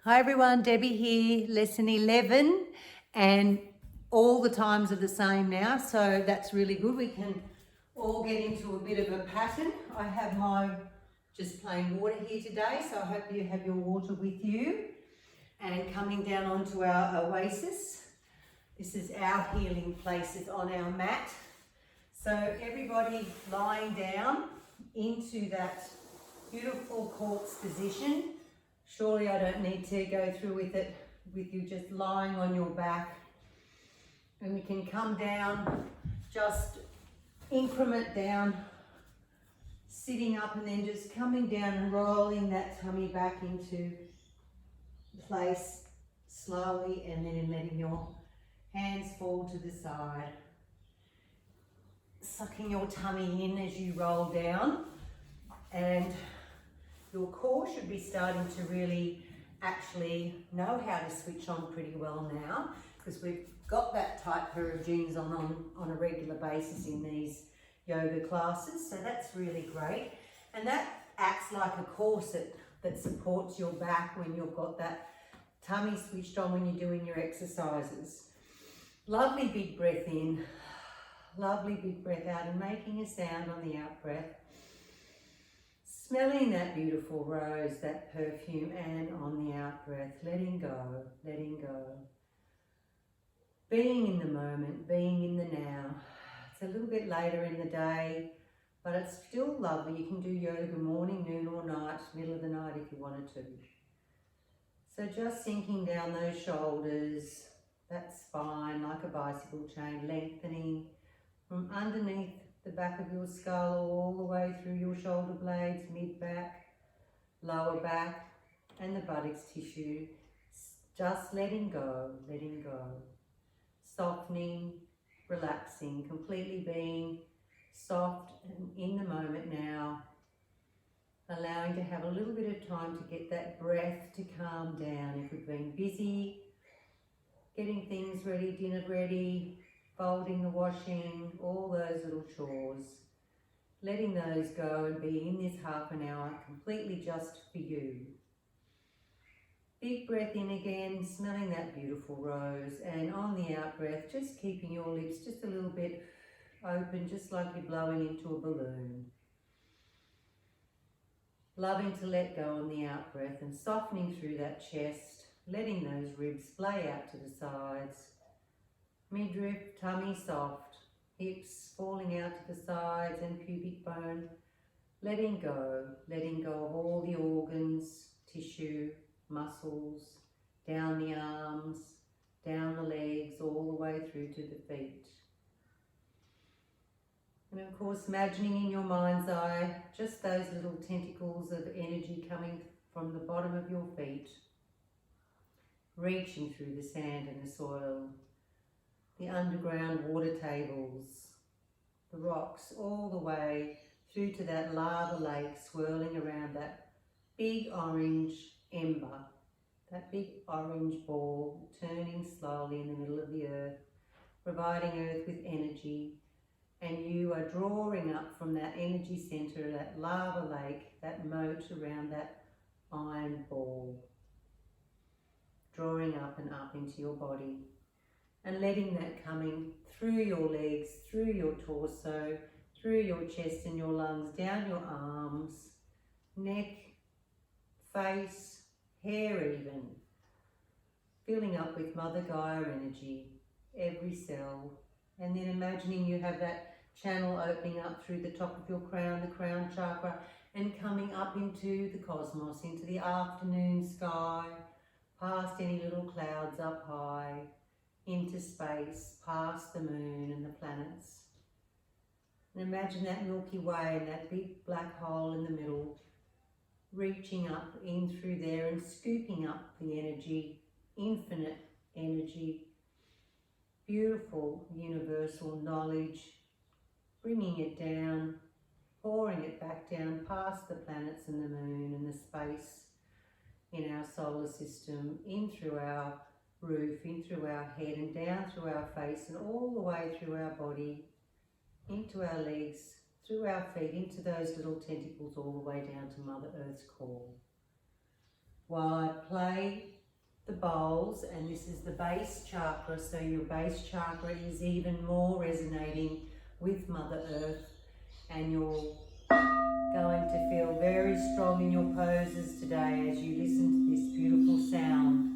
Hi everyone, Debbie here, lesson 11, and all the times are the same now, so that's really good. We can all get into a bit of a pattern. I have my just plain water here today, so I hope you have your water with you. And coming down onto our oasis, this is our healing places on our mat. So everybody lying down into that beautiful corpse position. Surely I don't need to go through with it with you just lying on your back. And we can come down, just increment down, sitting up and then just coming down and rolling that tummy back into place slowly, and then letting your hands fall to the side. Sucking your tummy in as you roll down, and your core should be starting to really actually know how to switch on pretty well now, because we've got that tight pair of jeans on a regular basis in these yoga classes, so that's really great. And that acts like a corset that supports your back when you've got that tummy switched on when you're doing your exercises. Lovely big breath in, lovely big breath out, and making a sound on the out breath. Smelling that beautiful rose, that perfume, and on the out breath, letting go, letting go. Being in the moment, being in the now. It's a little bit later in the day, but it's still lovely. You can do yoga morning, noon or night, middle of the night if you wanted to. So just sinking down those shoulders, that spine like a bicycle chain, lengthening from underneath the back of your skull all the way through your shoulder blades, mid-back, lower back, and the buttocks tissue. Just letting go, letting go. Softening, relaxing, completely being soft and in the moment now. Allowing to have a little bit of time to get that breath to calm down. If we've been busy, getting things ready, dinner ready, folding the washing, all those little chores. Letting those go and be in this half an hour completely just for you. Big breath in again, smelling that beautiful rose, and on the out breath, just keeping your lips just a little bit open, just like you're blowing into a balloon. Loving to let go on the out breath and softening through that chest, letting those ribs splay out to the sides. Midriff, tummy soft, hips falling out to the sides, and pubic bone. Letting go of all the organs, tissue, muscles, down the arms, down the legs, all the way through to the feet. And of course, imagining in your mind's eye just those little tentacles of energy coming from the bottom of your feet, reaching through the sand and the soil, the underground water tables, the rocks, all the way through to that lava lake swirling around that big orange ember, that big orange ball turning slowly in the middle of the earth, providing earth with energy. And you are drawing up from that energy centre, that lava lake, that moat around that iron ball. Drawing up and up into your body. And letting that coming through your legs, through your torso, through your chest and your lungs, down your arms, neck, face, hair even. Filling up with Mother Gaia energy, every cell. And then imagining you have that channel opening up through the top of your crown, the crown chakra, and coming up into the cosmos, into the afternoon sky, past any little clouds up high, into space, past the moon and the planets. And imagine that Milky Way and that big black hole in the middle, reaching up in through there and scooping up the energy, infinite energy, beautiful universal knowledge, bringing it down, pouring it back down past the planets and the moon and the space in our solar system, in through our roof, in through our head and down through our face and all the way through our body, into our legs, through our feet, into those little tentacles all the way down to Mother Earth's core. Wide play, the bowls, and this is the base chakra, so your base chakra is even more resonating with Mother Earth, and you're going to feel very strong in your poses today as you listen to this beautiful sound.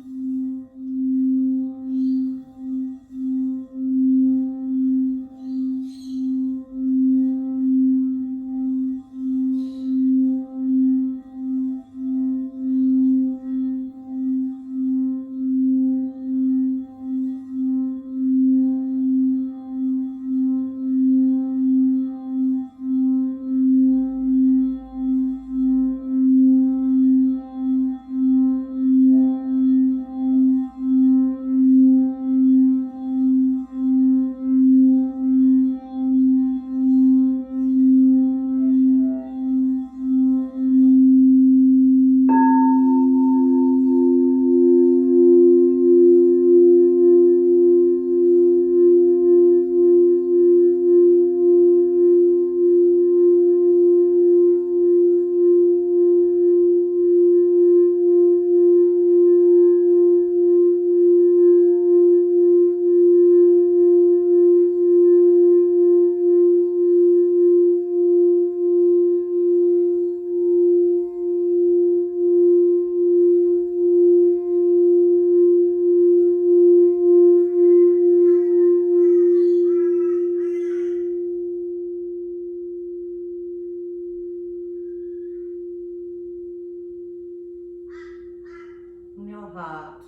Heart.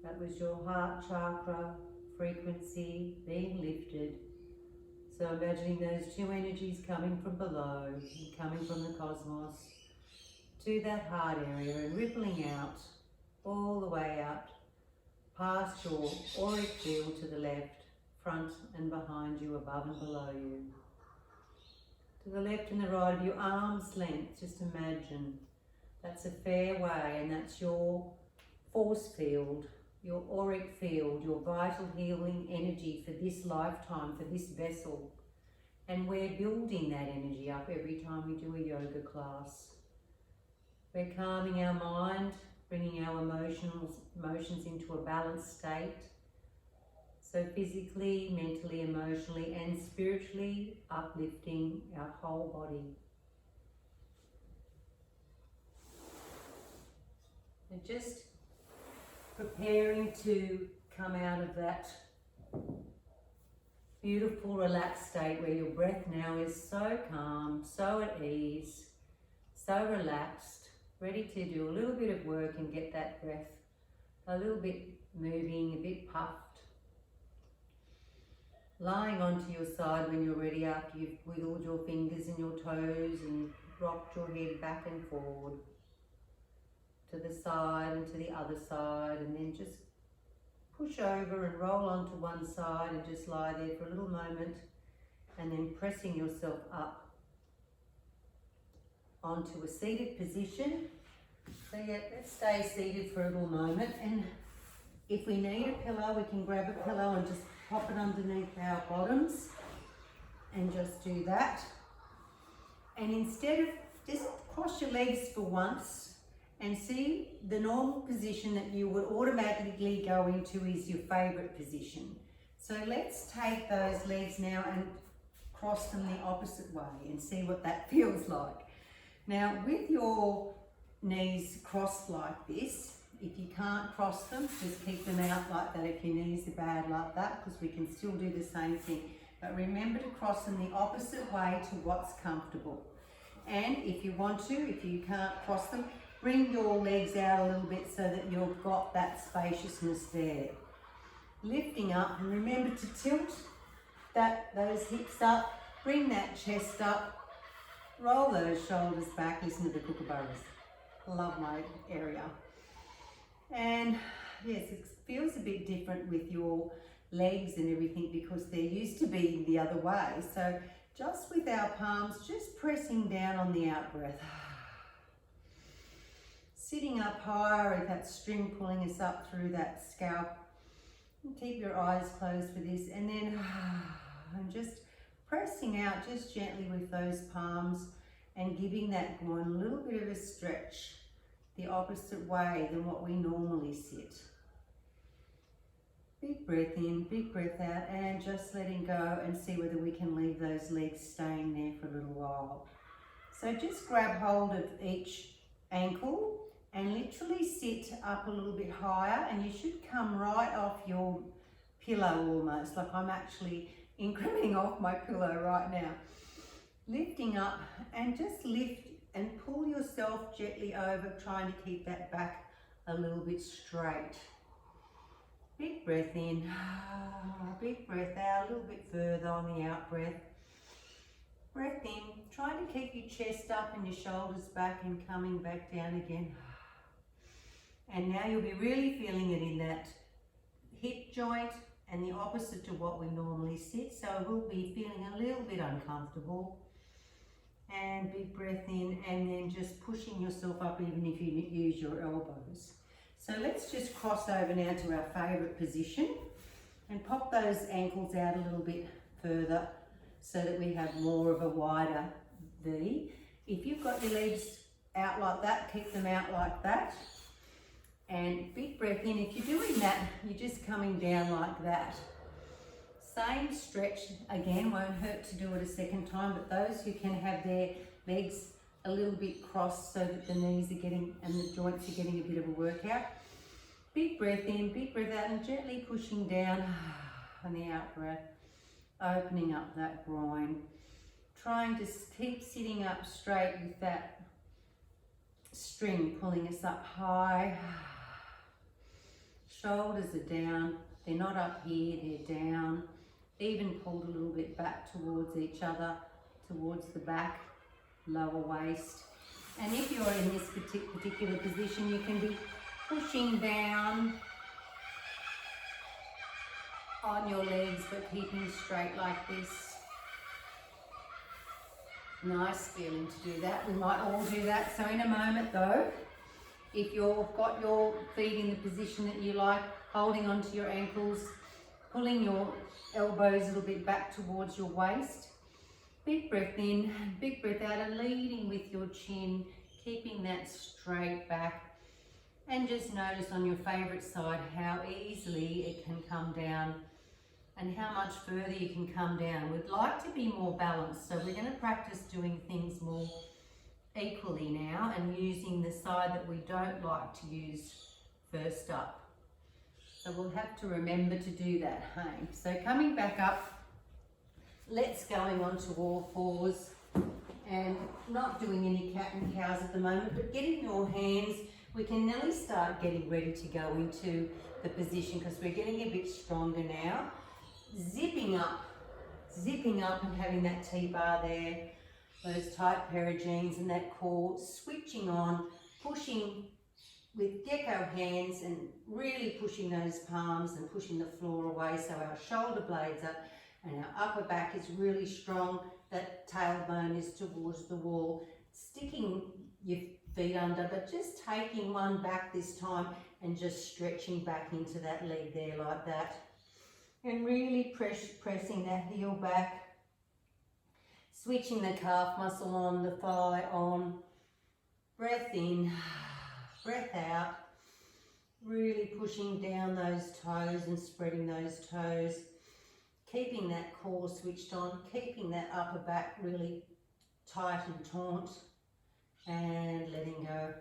That was your heart chakra frequency being lifted. So imagining those two energies coming from below and coming from the cosmos to that heart area and rippling out all the way out past your auric field to the left, front and behind you, above and below you. To the left and the right of your arm's length, just imagine. That's a fair way, and that's your force field, your auric field, your vital healing energy for this lifetime, for this vessel. And we're building that energy up every time we do a yoga class. We're calming our mind, bringing our emotions into a balanced state. So physically, mentally, emotionally, and spiritually uplifting our whole body. And just preparing to come out of that beautiful relaxed state where your breath now is so calm, so at ease, so relaxed, ready to do a little bit of work and get that breath a little bit moving, a bit puffed. Lying onto your side when you're ready after you've wiggled your fingers and your toes and rocked your head back and forward. To the side and to the other side, and then just push over and roll onto one side and just lie there for a little moment, and then pressing yourself up onto a seated position. So yeah, let's stay seated for a little moment, and if we need a pillow we can grab a pillow and just pop it underneath our bottoms and just do that. And instead of, just cross your legs for once and see the normal position that you would automatically go into is your favourite position. So let's take those legs now and cross them the opposite way and see what that feels like. Now with your knees crossed like this, if you can't cross them, just keep them out like that if your knees are bad like that, because we can still do the same thing. But remember to cross them the opposite way to what's comfortable. And if you want to, if you can't cross them, bring your legs out a little bit so that you've got that spaciousness there. Lifting up, and remember to tilt those hips up, bring that chest up, roll those shoulders back, listen to the kookaburras. Love my area. And yes, it feels a bit different with your legs and everything because they're used to being the other way. So just with our palms, just pressing down on the out breath. Sitting up higher with that string pulling us up through that scalp. And keep your eyes closed for this, and then and just pressing out just gently with those palms and giving that groin a little bit of a stretch the opposite way than what we normally sit. Big breath in, big breath out, and just letting go and see whether we can leave those legs staying there for a little while. So just grab hold of each ankle and literally sit up a little bit higher, and you should come right off your pillow almost, like I'm actually incrementing off my pillow right now. Lifting up, and just lift and pull yourself gently over, trying to keep that back a little bit straight. Big breath in, big breath out, a little bit further on the out breath. Breath in, trying to keep your chest up and your shoulders back and coming back down again. And now you'll be really feeling it in that hip joint and the opposite to what we normally sit. So we'll be feeling a little bit uncomfortable. And big breath in, and then just pushing yourself up even if you use your elbows. So let's just cross over now to our favourite position and pop those ankles out a little bit further so that we have more of a wider V. If you've got your legs out like that, keep them out like that. And big breath in. If you're doing that, you're just coming down like that. Same stretch, again, won't hurt to do it a second time, but those who can have their legs a little bit crossed so that the knees are getting and the joints are getting a bit of a workout. Big breath in, big breath out, and gently pushing down on the out breath, opening up that groin. Trying to keep sitting up straight with that string pulling us up high. Shoulders are down, they're not up here, they're down. Even pulled a little bit back towards each other, towards the back, lower waist. And if you're in this particular position, you can be pushing down on your legs, but keeping straight like this. Nice feeling to do that. We might all do that. So in a moment though, if you've got your feet in the position that you like, holding onto your ankles, pulling your elbows a little bit back towards your waist. Big breath in, big breath out, and leading with your chin, keeping that straight back. And just notice on your favourite side how easily it can come down and how much further you can come down. We'd like to be more balanced, so we're going to practice doing things more equally now and using the side that we don't like to use first up. So we'll have to remember to do that, hey? So coming back up, let's going on to all fours and not doing any cat and cows at the moment, but getting your hands, we can nearly start getting ready to go into the position because we're getting a bit stronger now. Zipping up and having that T-bar there, those tight pair of jeans and that core, switching on, pushing with gecko hands and really pushing those palms and pushing the floor away so our shoulder blades are and our upper back is really strong. That tailbone is towards the wall. Sticking your feet under, but just taking one back this time and just stretching back into that leg there like that. And really pressing that heel back. Switching the calf muscle on, the thigh on. Breath in, breath out. Really pushing down those toes and spreading those toes. Keeping that core switched on, keeping that upper back really tight and taut, and letting go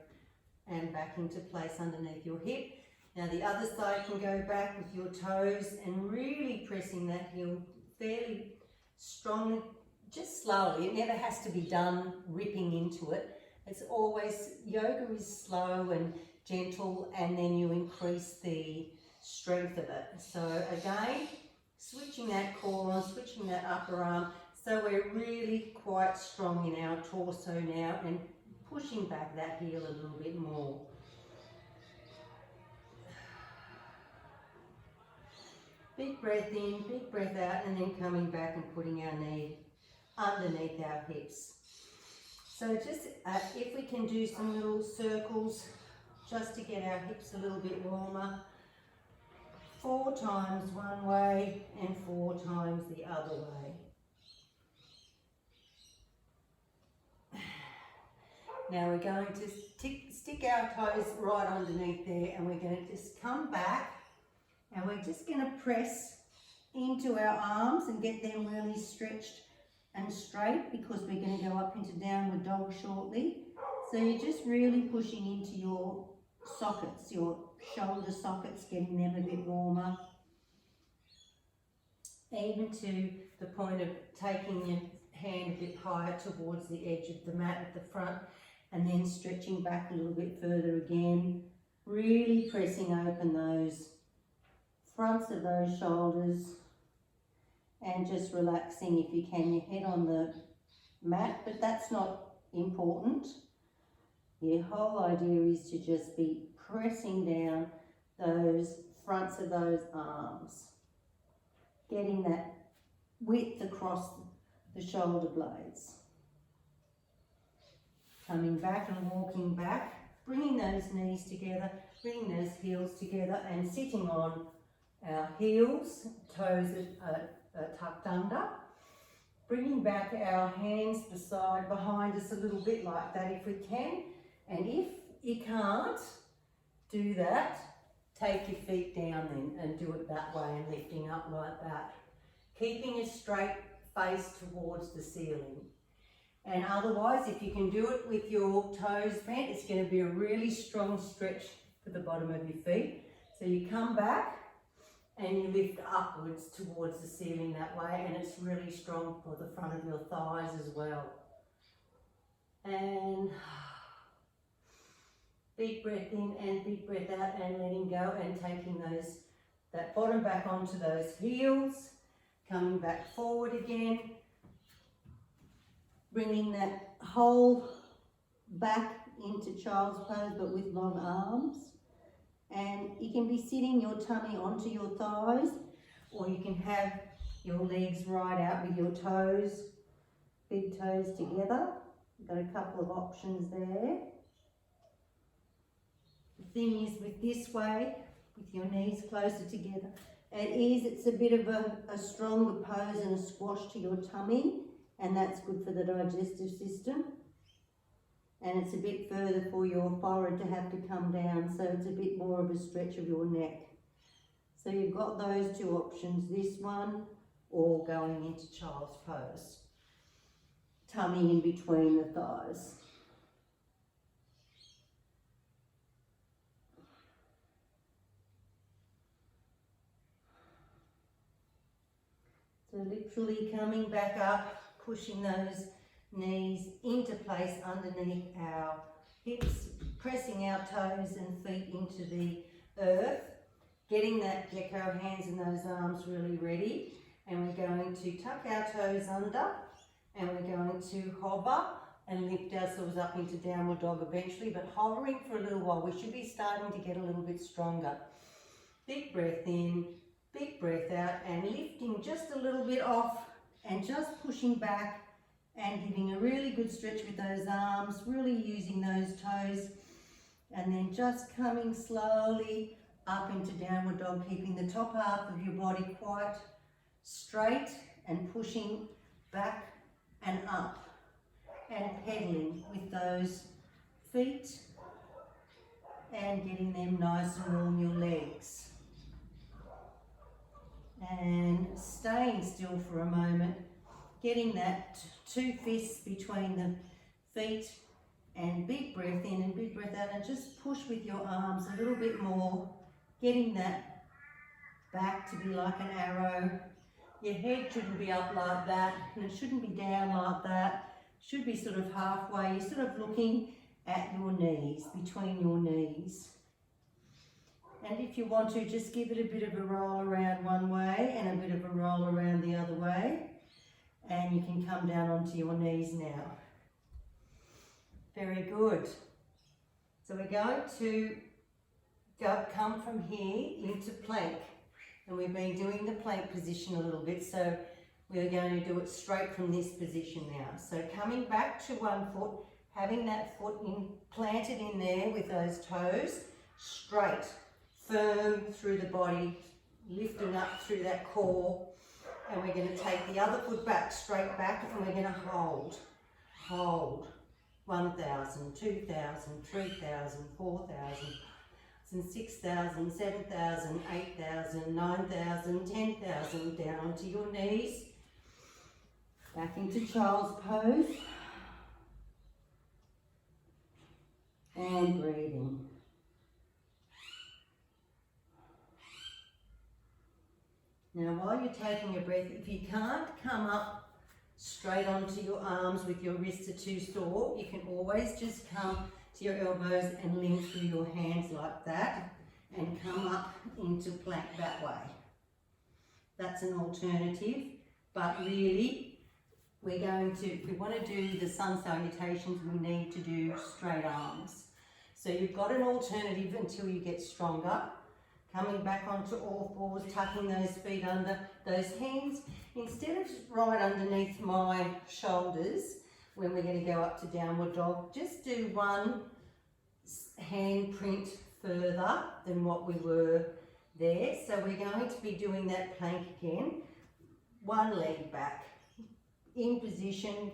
and back into place underneath your hip. Now the other side can go back with your toes and really pressing that heel fairly strongly, just slowly. It never has to be done ripping into it. It's always, yoga is slow and gentle, and then you increase the strength of it. So again, switching that core on, switching that upper arm, so we're really quite strong in our torso now and pushing back that heel a little bit more. Big breath in, big breath out, and then coming back and putting our knee underneath our hips. So just if we can do some little circles just to get our hips a little bit warmer. 4 times one way and 4 times the other way. Now we're going to stick our toes right underneath there, and we're going to just come back, and we're just going to press into our arms and get them really stretched and straight, because we're going to go up into downward dog shortly. So you're just really pushing into your sockets, your shoulder sockets, getting them a bit warmer. Even to the point of taking your hand a bit higher towards the edge of the mat at the front, and then stretching back a little bit further again. Really pressing open those fronts of those shoulders, and just relaxing, if you can, your head on the mat, but that's not important. The whole idea is to just be pressing down those fronts of those arms, getting that width across the shoulder blades. Coming back and walking back, bringing those knees together, bringing those heels together, and sitting on our heels, toes are tucked under. Bringing back our hands behind us a little bit like that if we can. And if you can't do that, take your feet down then and do it that way, and lifting up like that. Keeping a straight face towards the ceiling. And otherwise, if you can do it with your toes bent, it's going to be a really strong stretch for the bottom of your feet. So you come back and you lift upwards towards the ceiling that way, and it's really strong for the front of your thighs as well. And big breath in and big breath out, and letting go and taking that bottom back onto those heels, coming back forward again, bringing that whole back into child's pose but with long arms. And you can be sitting your tummy onto your thighs, or you can have your legs right out with your toes, big toes together. You've got a couple of options there. The thing is, with this way, with your knees closer together, it's a bit of a stronger pose and a squash to your tummy, and that's good for the digestive system. And it's a bit further for your forehead to have to come down, so it's a bit more of a stretch of your neck. So you've got those two options, this one or going into child's pose. Tummy in between the thighs. So literally coming back up, pushing those knees into place underneath our hips, pressing our toes and feet into the earth, getting that gecko hands and those arms really ready. And we're going to tuck our toes under, and we're going to hover and lift ourselves up into downward dog eventually, but hovering for a little while. We should be starting to get a little bit stronger. Big breath in, big breath out, and lifting just a little bit off and just pushing back and giving a really good stretch with those arms, really using those toes, and then just coming slowly up into downward dog, keeping the top half of your body quite straight and pushing back and up and pedaling with those feet and getting them nice and warm, your legs. And staying still for a moment, getting that two fists between the feet, and big breath in and big breath out, and just push with your arms a little bit more, getting that back to be like an arrow. Your head shouldn't be up like that, and it shouldn't be down like that. It should be sort of halfway. You're sort of looking at your knees, between your knees. And if you want to, just give it a bit of a roll around one way and a bit of a roll around the other way. And you can come down onto your knees now. Very good. So we're going to come from here into plank. And we've been doing the plank position a little bit, so we're going to do it straight from this position now. So coming back to one foot, having that foot planted in there with those toes, straight, firm through the body, lifting up through that core. And we're going to take the other foot back, straight back, and we're going to hold, 1,000, 2,000, 3,000, 4,000, 6,000, 7,000, 8,000, 9,000, 10,000, down onto your knees, back into child's pose, and breathing. Now while you're taking a breath, if you can't come up straight onto your arms with your wrists are too sore, you can always just come to your elbows and link through your hands like that and come up into plank that way. That's an alternative, but really we're going to, if we want to do the sun salutations, we need to do straight arms. So you've got an alternative until you get stronger. Coming back onto all fours, tucking those feet under, those hands, instead of right underneath my shoulders, when we're going to go up to downward dog, just do one hand print further than what we were there. So we're going to be doing that plank again, one leg back, in position,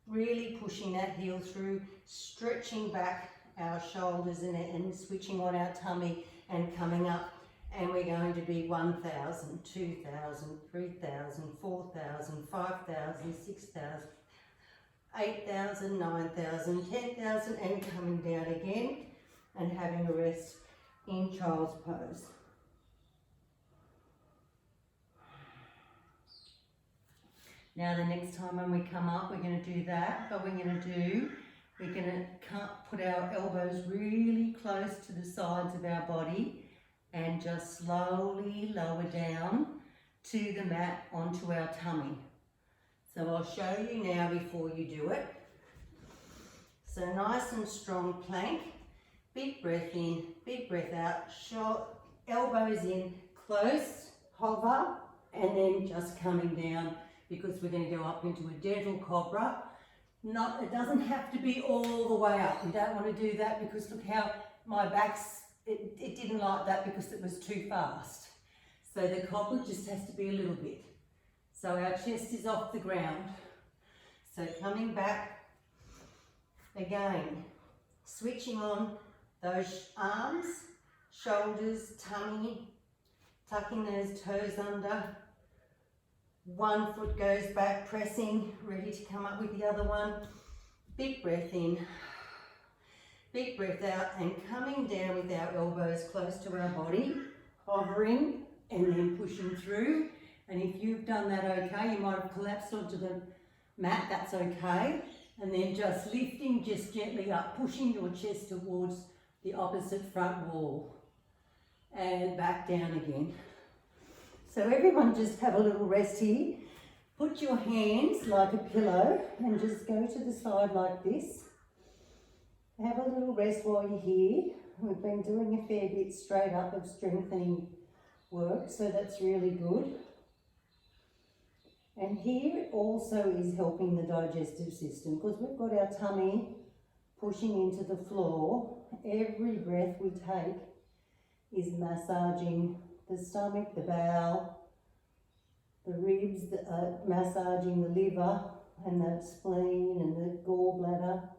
really pushing that heel through, stretching back our shoulders and switching on our tummy and coming up. And we're going to be 1,000, 2,000, 3,000, 4,000, 5,000, 6,000, 8,000, 9,000, 10,000, and coming down again and having a rest in child's pose. Now the next time when we come up, we're going to do that, but we're going to put our elbows really close to the sides of our body and just slowly lower down to the mat onto our tummy. So I'll show you now before you do it. So nice and strong plank, big breath in, big breath out, elbows in, close, hover, and then just coming down because we're going to go up into a gentle cobra. It doesn't have to be all the way up. We don't want to do that because look how my back's it didn't like that because it was too fast. So the cobra just has to be a little bit. So our chest is off the ground. So coming back, again, switching on those arms, shoulders, tummy, tucking those toes under. One foot goes back, pressing, ready to come up with the other one. Big breath in. Big breath out and coming down with our elbows close to our body, hovering and then pushing through. And if you've done that okay, you might have collapsed onto the mat, that's okay. And then just lifting just gently up, pushing your chest towards the opposite front wall. And back down again. So everyone just have a little rest here. Put your hands like a pillow and just go to the side like this. Have a little rest while you're here. We've been doing a fair bit straight up of strengthening work, so that's really good. And here it also is helping the digestive system because we've got our tummy pushing into the floor. Every breath we take is massaging the stomach, the bowel, the ribs, massaging the liver and the spleen and the gallbladder.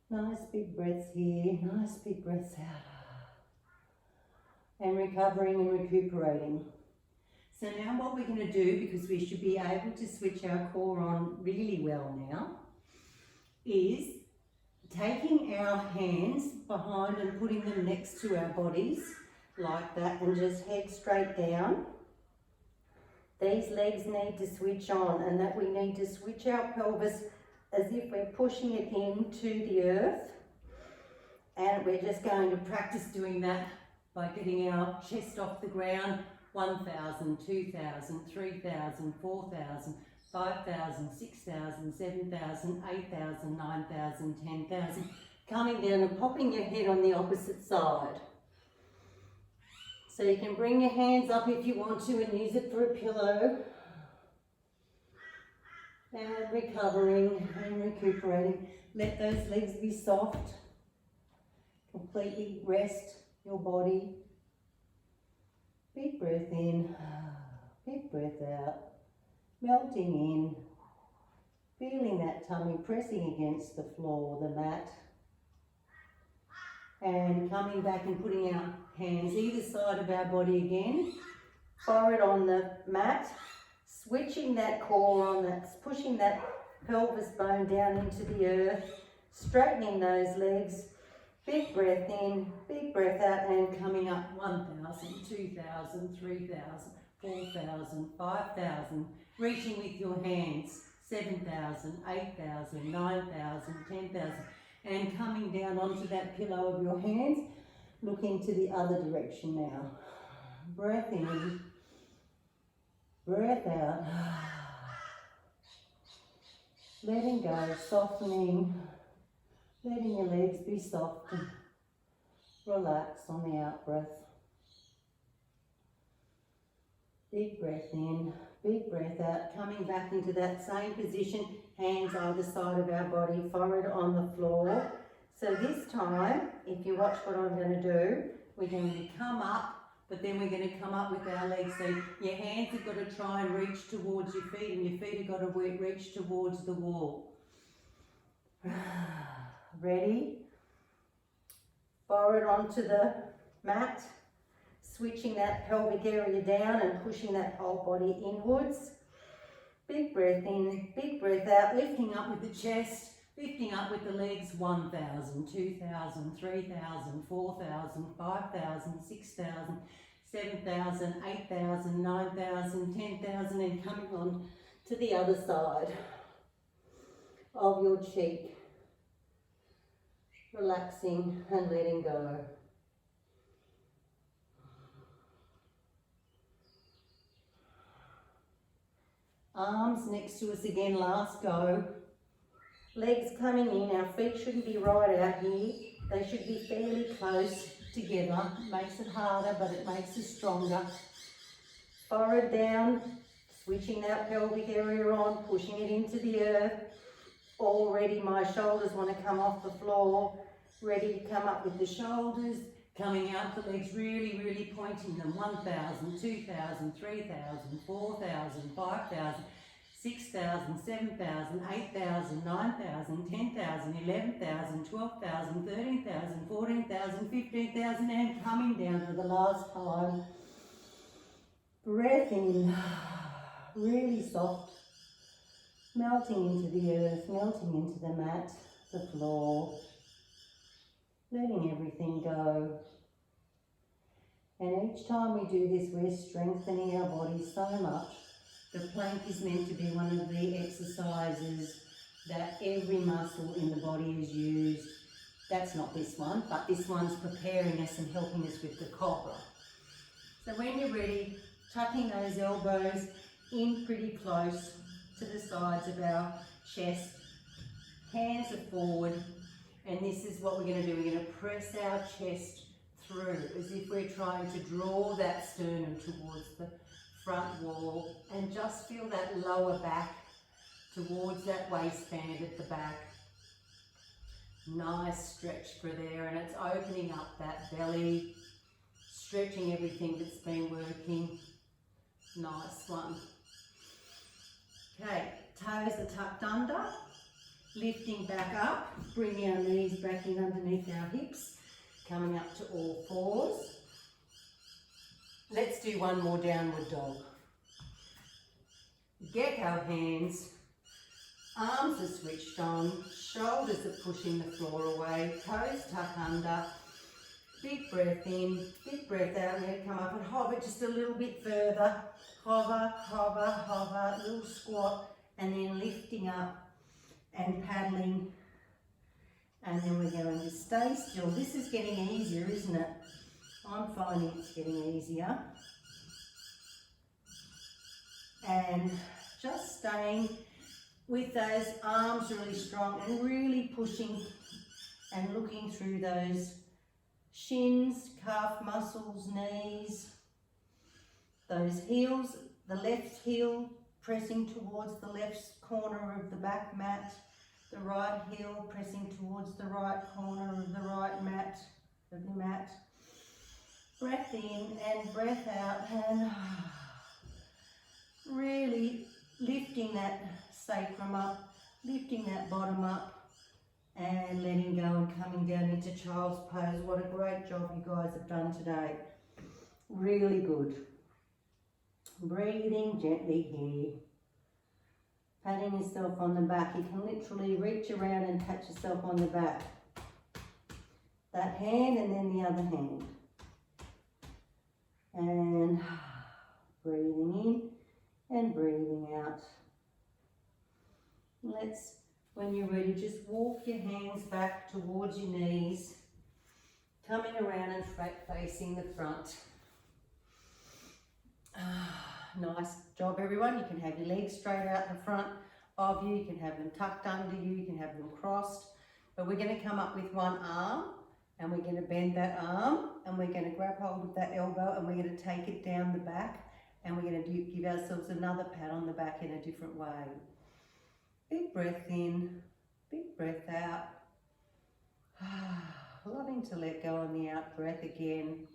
Nice big breaths here, nice big breaths out. And recovering and recuperating. So now what we're going to do, because we should be able to switch our core on really well now, is taking our hands behind and putting them next to our bodies like that and just head straight down. These legs need to switch on and that we need to switch our pelvis as if we're pushing it into the earth, and we're just going to practice doing that by getting our chest off the ground. 1,000, 2,000, 3,000, 4,000, 5,000, 6,000, 7,000, 8,000, 9,000, 10,000. Coming down and popping your head on the opposite side. So you can bring your hands up if you want to and use it for a pillow. And recovering and recuperating. Let those legs be soft. Completely rest your body. Big breath in, big breath out. Melting in, Feeling that tummy pressing against the floor, the mat. And coming back and putting our hands either side of our body again. Forehead on the mat. Switching that core on, that's pushing that pelvis bone down into the earth. Straightening those legs. Big breath in, big breath out, and coming up 1,000, 2,000, 3,000, 4,000, 5,000. Reaching with your hands. 7,000, 8,000, 9,000, 10,000, and coming down onto that pillow of your hands, looking to the other direction now. Breath in, breath out, letting go, softening, letting your legs be soft and relax on the out breath. Big breath in, big breath out, coming back into that same position, hands either side of our body, forehead on the floor. So this time, if you watch what I'm going to do, we're going to come up, but then we're going to come up with our legs. So your hands have got to try and reach towards your feet, and your feet have got to reach towards the wall. Ready? Forehead onto the mat. Switching that pelvic area down and pushing that whole body inwards. Big breath in, big breath out, lifting up with the chest, lifting up with the legs. 1,000, 2,000, 3,000, 4,000, 5,000, 6,000, 7,000, 8,000, 9,000, 10,000, and coming on to the other side of your cheek. Relaxing and letting go. Arms next to us again, last go. Legs coming in, our feet shouldn't be right out here. They should be fairly close together. It makes it harder, but it makes us stronger. Forehead down, switching that pelvic area on, pushing it into the earth. Already my shoulders want to come off the floor. Ready to come up with the shoulders. Coming out, the legs really, really pointing them. 1,000, 2,000, 3,000, 4,000, 5,000, 6,000, 7,000, 8,000, 9,000, 10,000, 11,000, 12,000, 13,000, 14,000, 15,000, and coming down for the last time. Breath in, really soft, melting into the earth, melting into the mat, the floor. Letting everything go. And each time we do this, we're strengthening our body so much. The plank is meant to be one of the exercises that every muscle in the body is used. That's not this one, but this one's preparing us and helping us with the cobra. So when you're ready, tucking those elbows in pretty close to the sides of our chest. Hands are forward. And this is what we're going to do. We're going to press our chest through as if we're trying to draw that sternum towards the front wall, and just feel that lower back towards that waistband at the back. Nice stretch for there, and it's opening up that belly, stretching everything that's been working. Nice one. Okay, toes are tucked under. Lifting back up, bringing our knees back in underneath our hips, coming up to all fours. Let's do one more downward dog. Gecko hands, arms are switched on, shoulders are pushing the floor away, toes tuck under. Big breath in, big breath out, and then come up and hover just a little bit further. Hover, hover, hover, little squat, and then lifting up and paddling, and then we're going to stay still. This is getting easier, isn't it? I'm finding it's getting easier. And just staying with those arms really strong and really pushing and looking through those shins, calf muscles, knees, those heels, the left heel pressing towards the left corner of the back mat, the right heel pressing towards the right corner of the right mat, of the mat. Breath in and breath out, and really lifting that sacrum up, lifting that bottom up and letting go and coming down into child's pose. What a great job you guys have done today. Really good. Breathing gently here. Patting yourself on the back. You can literally reach around and pat yourself on the back. That hand and then the other hand. And breathing in and breathing out. Let's, when you're ready, just walk your hands back towards your knees, coming around and facing the front. Nice job, everyone. You can have your legs straight out the front of you. You can have them tucked under you. You can have them crossed. But we're going to come up with one arm and we're going to bend that arm and we're going to grab hold of that elbow and we're going to take it down the back and we're going to give ourselves another pat on the back in a different way. Big breath in, big breath out. Loving to let go on the out breath again.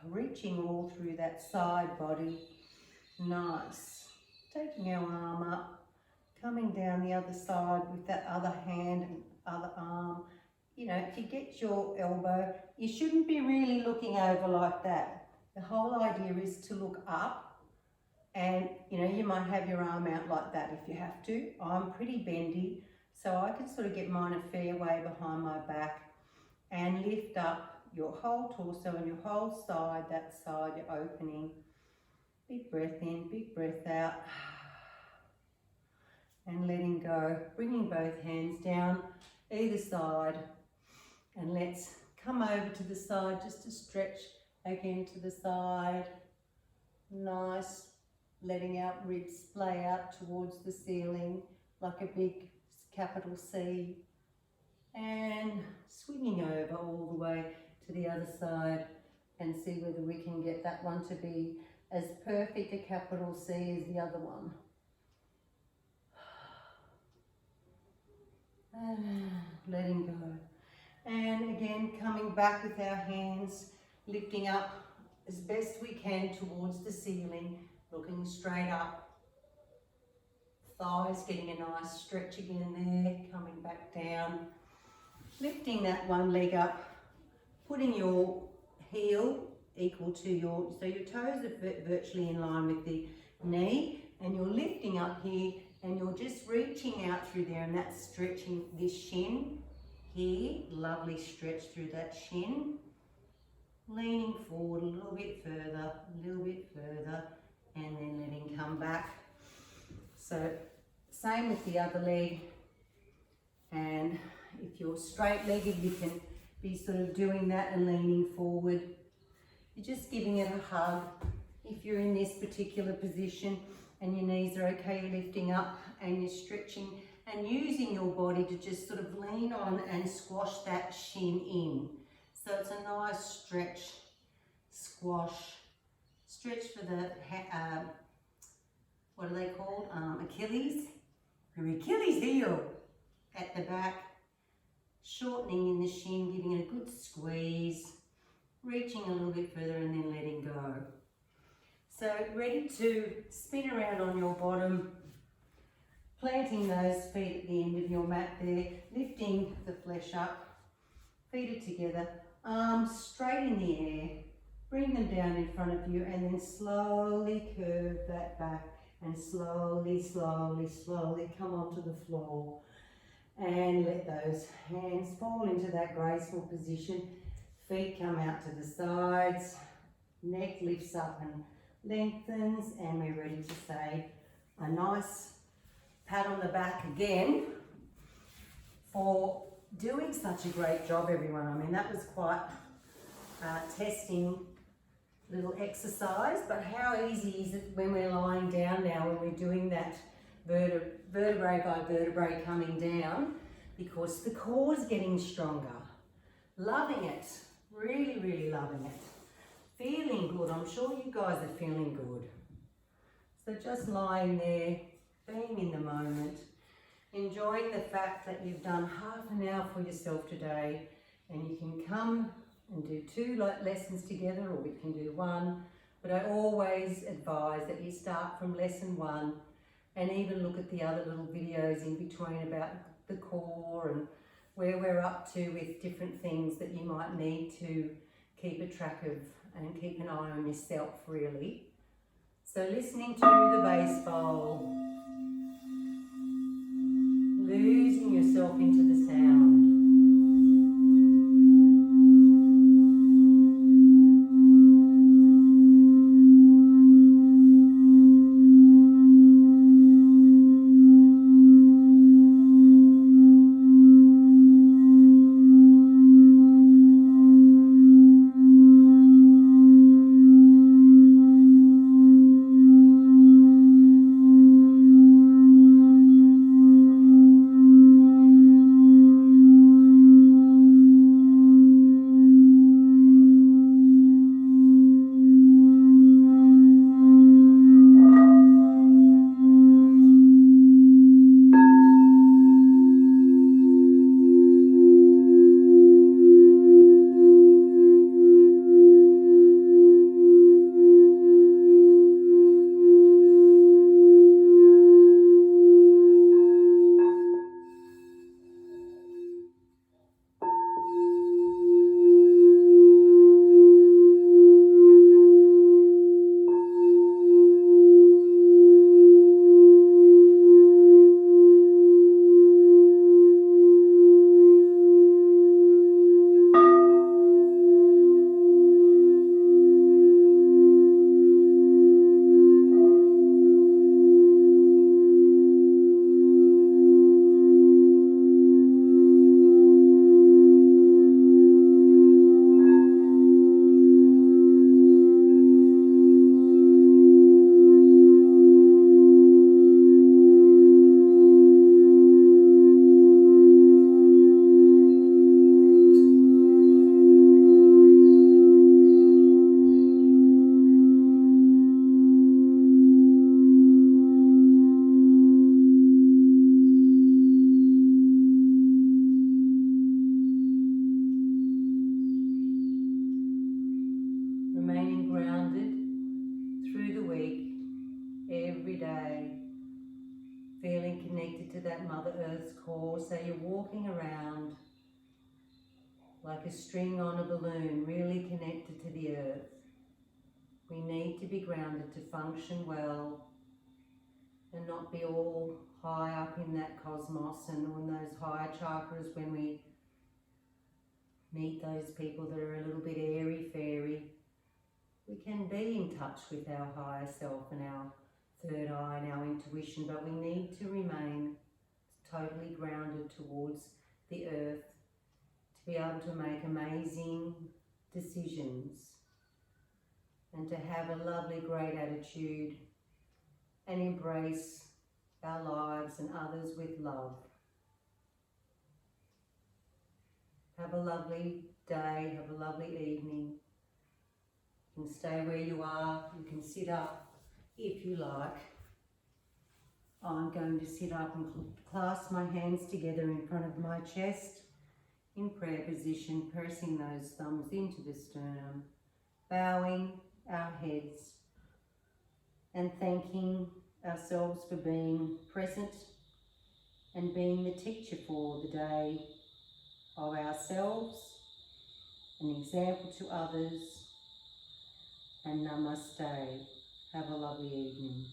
Reaching all through that side body. Nice. Taking our arm up, coming down the other side with that other hand and other arm. You know, if you get your elbow, you shouldn't be really looking over like that. The whole idea is to look up and, you know, you might have your arm out like that if you have to. I'm pretty bendy, so I can sort of get mine a fair way behind my back and lift up your whole torso and your whole side, that side you're opening. Big breath in, big breath out. And letting go, bringing both hands down either side. And let's come over to the side just to stretch again to the side. Nice. Letting our ribs splay out towards the ceiling like a big capital C. And swinging over all the way to the other side and see whether we can get that one to be as perfect a capital C as the other one. And letting go. And again, coming back with our hands, lifting up as best we can towards the ceiling, looking straight up. Thighs getting a nice stretch again there, coming back down. Lifting that one leg up, putting your heel equal to your, so your toes are virtually in line with the knee, and you're lifting up here and you're just reaching out through there, and that's stretching this shin here. Lovely stretch through that shin. Leaning forward a little bit further, and then letting come back. So same with the other leg, and if you're straight-legged you can be sort of doing that and leaning forward. You're just giving it a hug. If you're in this particular position and your knees are okay, you're lifting up and you're stretching and using your body to just sort of lean on and squash that shin in. So it's a nice stretch, squash, stretch for the, what are they called? Achilles. Your Achilles heel at the back. Shortening in the shin, giving it a good squeeze, reaching a little bit further and then letting go. So ready to spin around on your bottom, planting those feet at the end of your mat there, lifting the flesh up, feet are together, arms straight in the air, bring them down in front of you and then slowly curve that back and slowly come onto the floor. And let those hands fall into that graceful position. Feet come out to the sides, neck lifts up and lengthens, and we're ready to say a nice pat on the back again for doing such a great job, everyone. I mean, that was quite testing little exercise, but how easy is it when we're lying down now, when we're doing that vertebrae by vertebrae coming down, because the core's getting stronger. Loving it, really loving it. Feeling good, I'm sure you guys are feeling good. So just lying there, being in the moment, enjoying the fact that you've done half an hour for yourself today, and you can come and do 2 lessons together, or we can do 1, but I always advise that you start from lesson 1, and even look at the other little videos in between about the core and where we're up to with different things that you might need to keep a track of and keep an eye on yourself, really. So listening to the bass bowl, losing yourself into the sound. Remaining grounded through the week, every day, feeling connected to that Mother Earth's core. So you're walking around like a string on a balloon, really connected to the earth. We need to be grounded to function well and not be all high up in that cosmos and on those higher chakras when we meet those people that are a little bit airy-fairy. We can be in touch with our higher self and our third eye and our intuition, but we need to remain totally grounded towards the earth to be able to make amazing decisions and to have a lovely, great attitude and embrace our lives and others with love. Have a lovely day, have a lovely evening. You can stay where you are, you can sit up if you like. I'm going to sit up and clasp my hands together in front of my chest in prayer position, pressing those thumbs into the sternum, bowing our heads and thanking ourselves for being present and being the teacher for the day of ourselves, an example to others, and namaste. Have a lovely evening.